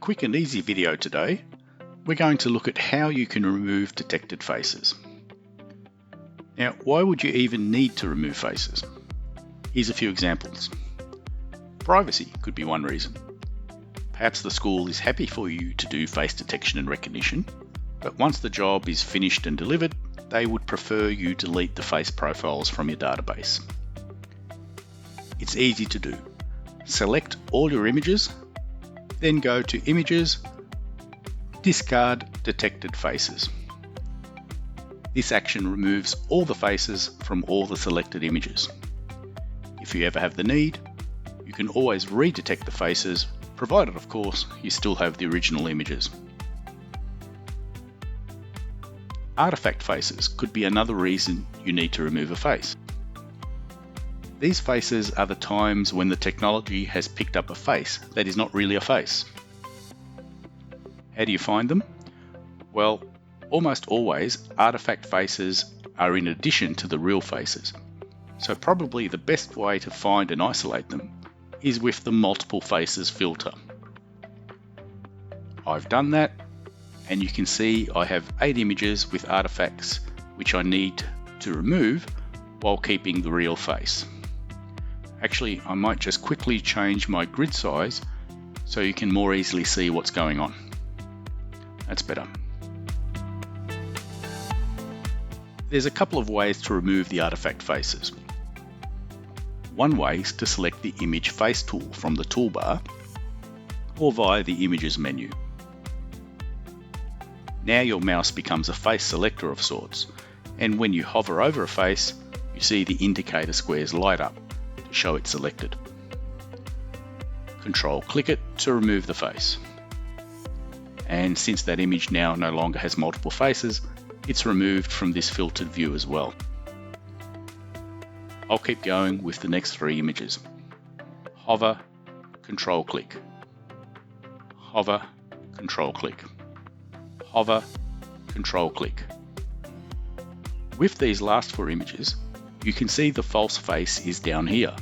quick and easy video today. We're going to look at how you can remove detected faces. Now, why would you even need to remove faces? Here's a few examples. Privacy could be one reason. Perhaps the school is happy for you to do face detection and recognition, but once the job is finished and delivered, they would prefer you delete the face profiles from your database. It's easy to do. Select all your images, then go to Images, Discard Detected Faces. This action removes all the faces from all the selected images. If you ever have the need, you can always redetect the faces, provided of course you still have the original images. Artifact faces could be another reason you need to remove a face. These faces are the times when the technology has picked up a face that is not really a face. How do you find them? Well, almost always artifact faces are in addition to the real faces. So probably the best way to find and isolate them is with the multiple faces filter. I've done that, and you can see I have 8 images with artifacts which I need to remove while keeping the real face. Actually, I might just quickly change my grid size so you can more easily see what's going on. That's better. There's a couple of ways to remove the artifact faces. One way is to select the Image Face tool from the toolbar or via the Images menu. Now your mouse becomes a face selector of sorts, and when you hover over a face, you see the indicator squares light up to show it's selected. Control-click it to remove the face. And since that image now no longer has multiple faces, it's removed from this filtered view as well. I'll keep going with the next 3 images. Hover, Control-click. Hover, Control-click. Hover, Control-click. With these last 4 images, you can see the false face is down here,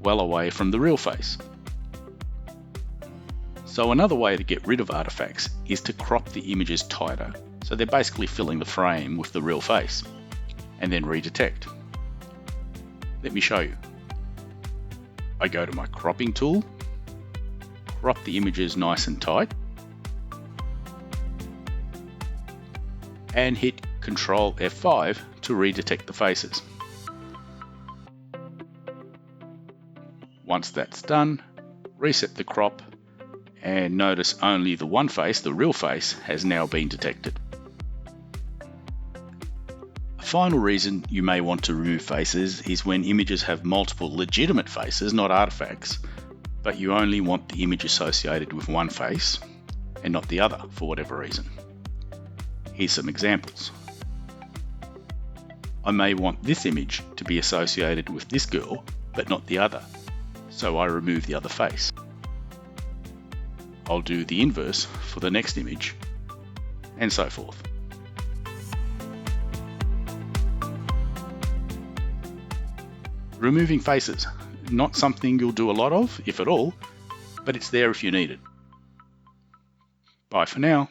well away from the real face. So another way to get rid of artifacts is to crop the images tighter, so they're basically filling the frame with the real face, and then redetect. Let me show you. I go to my cropping tool, crop the images nice and tight, and hit Ctrl F5 to redetect the faces. Once that's done, reset the crop, and notice only the one face, the real face, has now been detected. A final reason you may want to remove faces is when images have multiple legitimate faces, not artifacts, but you only want the image associated with one face and not the other for whatever reason. Here's some examples. I may want this image to be associated with this girl, but not the other, so I remove the other face. I'll do the inverse for the next image, and so forth. Removing faces, not something you'll do a lot of, if at all, but it's there if you need it. Bye for now.